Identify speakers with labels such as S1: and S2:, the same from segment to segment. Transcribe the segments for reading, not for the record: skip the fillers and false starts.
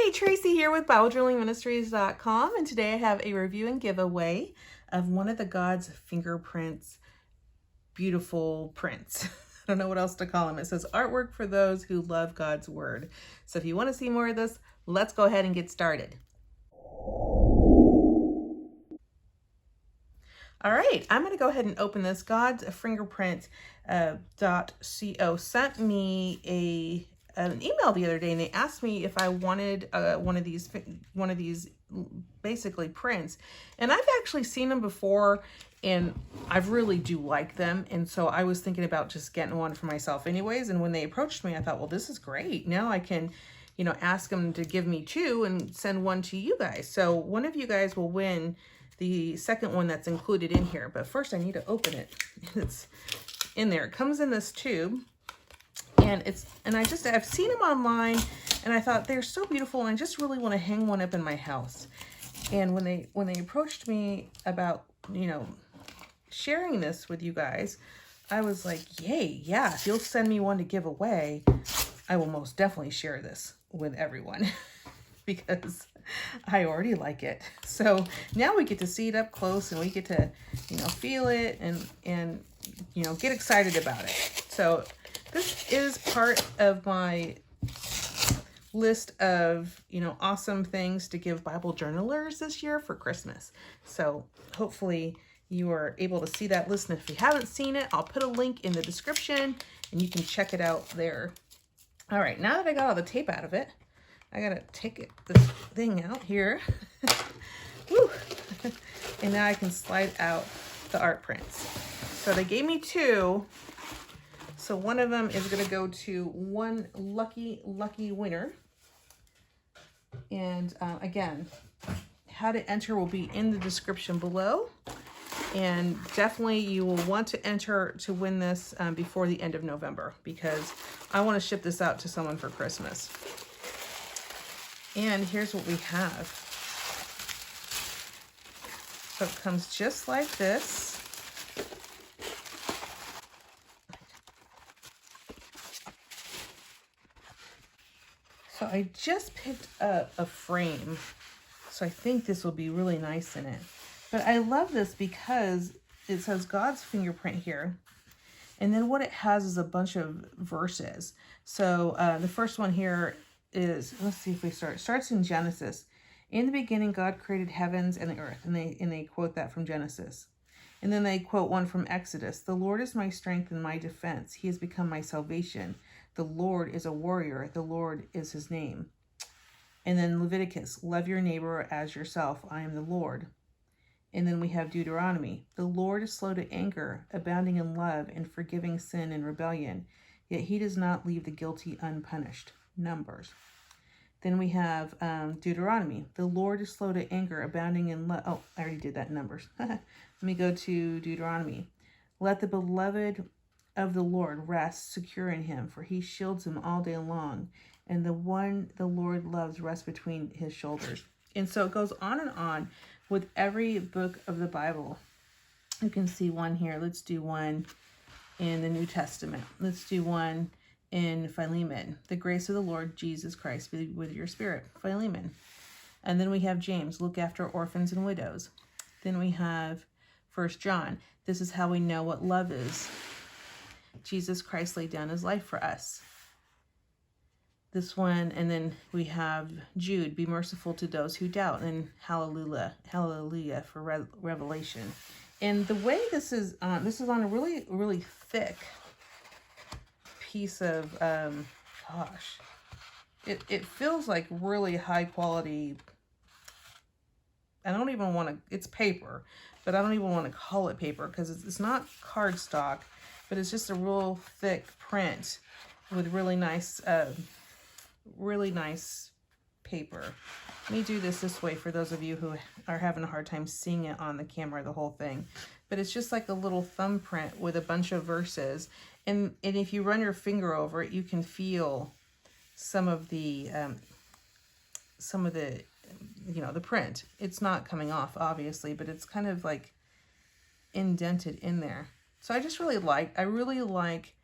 S1: Hey, Tracy here with BibleJournalingMinistries.com, and today I have a review and giveaway of one of the God's Fingerprints beautiful prints. I don't know what else to call them. It says artwork for those who love God's Word. So if you want to see more of this, let's go ahead and get started. All right, I'm going to go ahead and open this. God's Fingerprint .co sent me an email the other day, and they asked me if I wanted one of these basically prints. And I've actually seen them before, and I really do like them. And so I was thinking about just getting one for myself anyways. And when they approached me, I thought, well, this is great. Now I can, ask them to give me two and send one to you guys. So one of you guys will win the second one that's included in here. But first I need to open it. It's in there. It comes in this tube. And I've seen them online, and I thought they're so beautiful, and I just really want to hang one up in my house. And when they approached me about, sharing this with you guys, I was like, yay, yeah, if you'll send me one to give away, I will most definitely share this with everyone because I already like it. So now we get to see it up close, and we get to, feel it and get excited about it. So this is part of my list of, awesome things to give Bible journalers this year for Christmas. So hopefully you are able to see that list. And if you haven't seen it, I'll put a link in the description and you can check it out there. All right, now that I got all the tape out of it, I gotta take this thing out here. Woo. And now I can slide out the art prints. So they gave me two. So one of them is going to go to one lucky winner. And again, how to enter will be in the description below. And definitely you will want to enter to win this before the end of November, because I want to ship this out to someone for Christmas. And here's what we have. So it comes just like this. So I just picked up a frame, so I think this will be really nice in it. But I love this because it says God's Fingerprint here. And then what it has is a bunch of verses. So the first one here is, let's see if we start. It starts in Genesis. In the beginning, God created heavens and the earth. And they quote that from Genesis. And then they quote one from Exodus. The Lord is my strength and my defense. He has become my salvation. The Lord is a warrior. The Lord is his name. And then Leviticus, love your neighbor as yourself. I am the Lord. And then we have Deuteronomy. The Lord is slow to anger, abounding in love and forgiving sin and rebellion. Yet he does not leave the guilty unpunished. Numbers. Then we have Deuteronomy. The Lord is slow to anger, abounding in love. Oh, I already did that in Numbers. Let me go to Deuteronomy. Let the beloved of the Lord rest secure in him, for he shields him all day long, and the one the Lord loves rests between his shoulders. And so it goes on with every book of the Bible. You can see one here. Let's do one in the New Testament. Let's do one in Philemon. The grace of the Lord Jesus Christ be with your spirit. Philemon. And then we have James. Look after orphans and widows. Then we have 1 John. This is how we know what love is. Jesus Christ laid down his life for us. This one, and then we have Jude, be merciful to those who doubt, and hallelujah for Revelation. And the way this is on a really, really thick piece of, it feels like really high quality. I don't even want to, it's paper, but I don't even want to call it paper because it's not cardstock. But it's just a real thick print with really nice paper. Let me do this way for those of you who are having a hard time seeing it on the camera, the whole thing. But it's just like a little thumbprint with a bunch of verses. And if you run your finger over it, you can feel some of the the print. It's not coming off, obviously, but it's kind of like indented in there. So I really like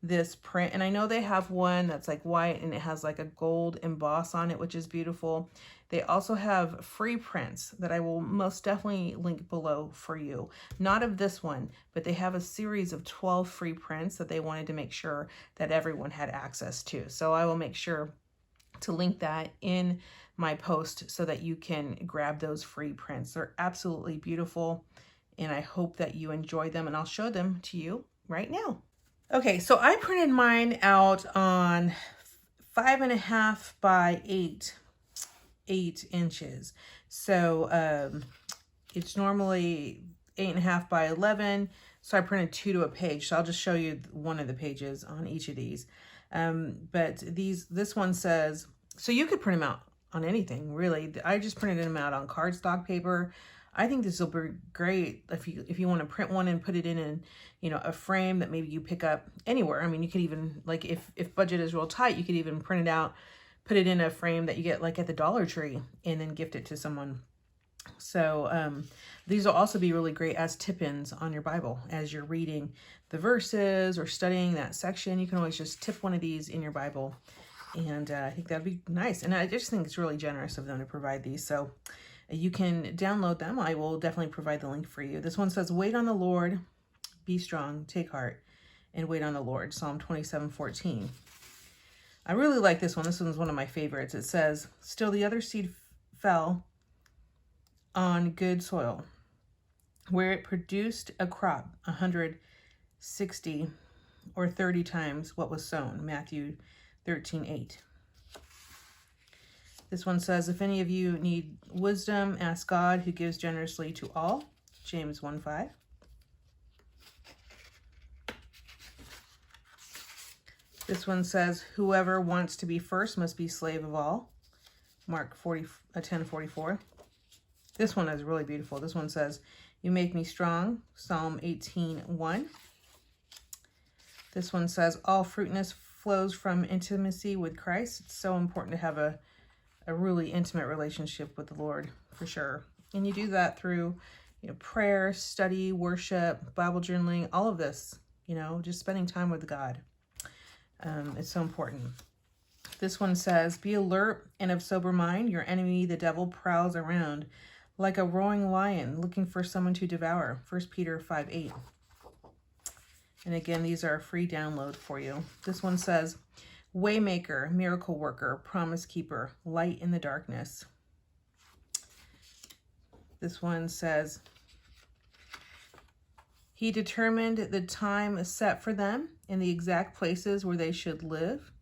S1: this print. And I know they have one that's like white and it has like a gold emboss on it, which is beautiful. They also have free prints that I will most definitely link below for you. Not of this one, but they have a series of 12 free prints that they wanted to make sure that everyone had access to. So I will make sure to link that in my post so that you can grab those free prints. They're absolutely beautiful, and I hope that you enjoy them, and I'll show them to you right now. Okay, so I printed mine out on 5.5 by 8 inches. So it's normally 8.5 by 11. So I printed 2 to a page. So I'll just show you one of the pages on each of these. But this one says, so you could print them out on anything, really. I just printed them out on cardstock paper. I think this will be great if you want to print one and put it in a frame that maybe you pick up anywhere. I mean, you could even, like, if budget is real tight, you could even print it out, put it in a frame that you get like at the Dollar Tree, and then gift it to someone. So these will also be really great as tip-ins on your Bible as you're reading the verses or studying that section. You can always just tip one of these in your Bible, and I think that'd be nice. And I just think it's really generous of them to provide these. So you can download them. I will definitely provide the link for you. This one says, wait on the Lord, be strong, take heart, and wait on the Lord. Psalm 27:14. I really like this one. This one's one of my favorites. It says, still the other seed fell on good soil, where it produced a crop 160 or 30 times what was sown. Matthew 13:8. This one says, if any of you need wisdom, ask God, who gives generously to all. James 1:5. This one says, whoever wants to be first must be slave of all. Mark 10:44. This one is really beautiful. This one says, you make me strong. Psalm 18:1. This one says, all fruitfulness flows from intimacy with Christ. It's so important to have a really intimate relationship with the Lord, for sure. And you do that through, prayer, study, worship, Bible journaling, all of this, just spending time with God. It's so important. This one says, be alert and of sober mind. Your enemy, the devil, prowls around like a roaring lion looking for someone to devour. 1 Peter 5:8. And again, these are a free download for you. This one says, waymaker, miracle worker, promise keeper, light in the darkness. This one says, he determined the time set for them in the exact places where they should live.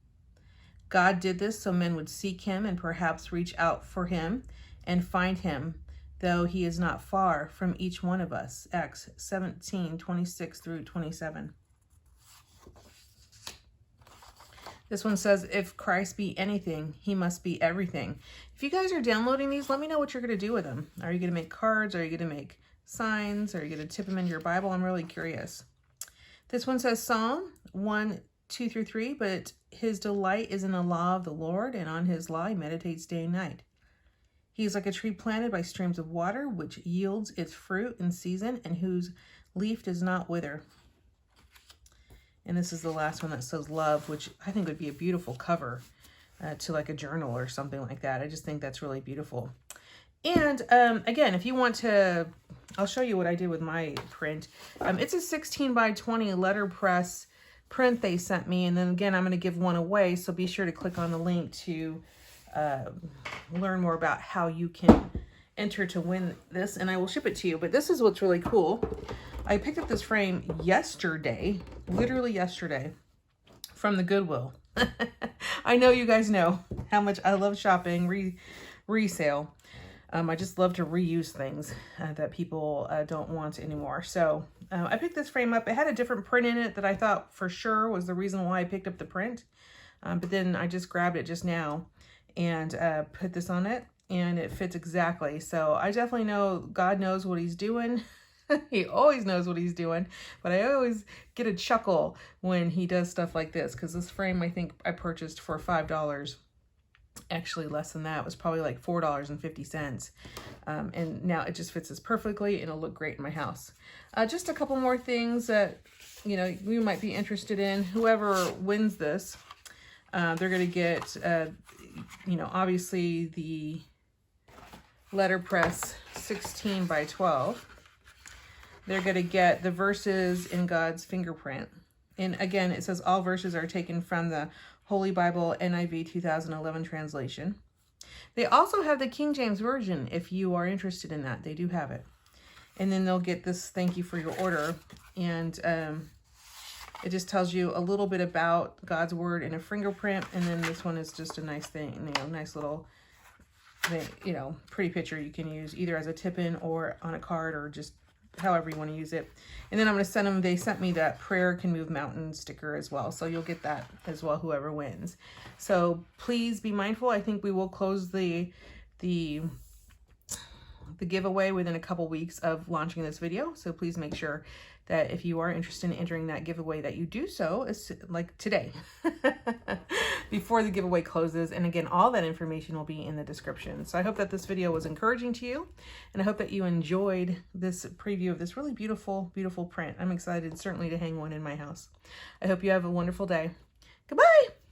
S1: God did this so men would seek him and perhaps reach out for him and find him, though he is not far from each one of us. Acts 17:26-27. This one says, if Christ be anything, he must be everything. If you guys are downloading these, let me know what you're going to do with them. Are you going to make cards? Are you going to make signs? Are you going to tip them into your Bible? I'm really curious. This one says Psalm 1:2-3, but his delight is in the law of the Lord, and on his law he meditates day and night. He is like a tree planted by streams of water, which yields its fruit in season, and whose leaf does not wither. And this is the last one that says love, which I think would be a beautiful cover to like a journal or something like that. I just think that's really beautiful. And again, if you want to, I'll show you what I did with my print. It's a 16 by 20 letterpress print they sent me. And then again, I'm going to give one away. So be sure to click on the link to learn more about how you can enter to win this. And I will ship it to you. But this is what's really cool. I picked up this frame yesterday, literally yesterday, from the Goodwill. I know you guys know how much I love shopping, resale. I just love to reuse things that people don't want anymore. So I picked this frame up. It had a different print in it that I thought for sure was the reason why I picked up the print. But then I just grabbed it just now and put this on it, and it fits exactly. So I definitely know God knows what he's doing. He always knows what he's doing, but I always get a chuckle when he does stuff like this, because this frame I think I purchased for $5. Actually less than that. It was probably like $4.50. And now it just fits us perfectly and it'll look great in my house. Just a couple more things that, you know, we might be interested in. Whoever wins this, they're going to get, you know, obviously the letterpress 16 by 12. They're going to get the verses in God's fingerprint. And again, it says all verses are taken from the Holy Bible NIV 2011 translation. They also have the King James Version if you are interested in that. They do have it. And then they'll get this thank you for your order. And it just tells you a little bit about God's Word in a fingerprint. And then this one is just a nice thing, you know, nice little, you know, pretty picture you can use either as a tip-in or on a card or just however you want to use it. And then I'm going to send them, they sent me that Prayer Can Move Mountains sticker as well. So you'll get that as well, whoever wins. So please be mindful. I think we will close the giveaway within a couple weeks of launching this video. So please make sure that if you are interested in entering that giveaway that you do so like today before the giveaway closes. And again, all that information will be in the description. So I hope that this video was encouraging to you, and I hope that you enjoyed this preview of this really beautiful, beautiful print. I'm excited certainly to hang one in my house. I hope you have a wonderful day. Goodbye.